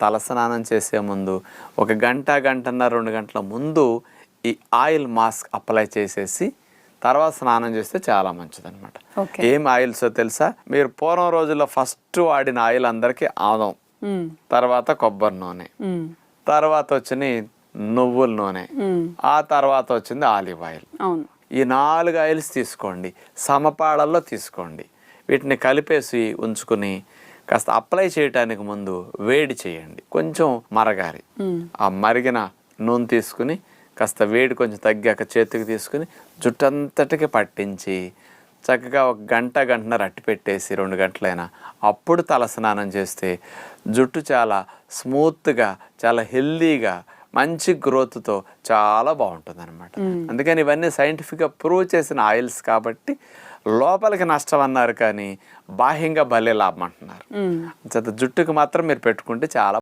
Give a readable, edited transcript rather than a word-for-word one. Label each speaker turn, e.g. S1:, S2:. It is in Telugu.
S1: తలస్నానం చేసే ముందు ఒక గంట, గంటన్నర, 2 గంటల ముందు ఈ ఆయిల్ మాస్క్ అప్లై చేసేసి తర్వాత స్నానం చేస్తే చాలా మంచిదన్నమాట. ఏం ఆయిల్స్ తెలుసా? మీరు పూర్వం రోజుల్లో ఫస్ట్ వాడిన ఆయిల్ అందరికీ ఆముదం, తర్వాత కొబ్బరి నూనె, తర్వాత వచ్చిన నువ్వుల నూనె, ఆ తర్వాత వచ్చింది ఆలివ్ ఆయిల్. ఈ 4 ఆయిల్స్ తీసుకోండి, సమపాళల్లో తీసుకోండి. వీటిని కలిపేసి ఉంచుకుని కాస్త అప్లై చేయటానికి ముందు వేడి చేయండి, కొంచెం మరగాలి. ఆ మరిగిన నూనె తీసుకుని కాస్త వేడి కొంచెం తగ్గాక చేతికి తీసుకుని జుట్టంతటికి పట్టించి చక్కగా ఒక గంట, గంటన్నర అట్టి పెట్టేసి 2 గంటలైనా అప్పుడు తలస్నానం చేస్తే జుట్టు చాలా స్మూత్గా, చాలా హెల్దీగా, మంచి గ్రోత్తో చాలా బాగుంటుంది అనమాట. అందుకని ఇవన్నీ సైంటిఫిక్గా ప్రూవ్ చేసిన ఆయిల్స్ కాబట్టి లోపలికి నష్టం అన్నారు కానీ బాహ్యంగా భలే లాభం అంటున్నారు. జుట్టుకు మాత్రం మీరు పెట్టుకుంటే చాలా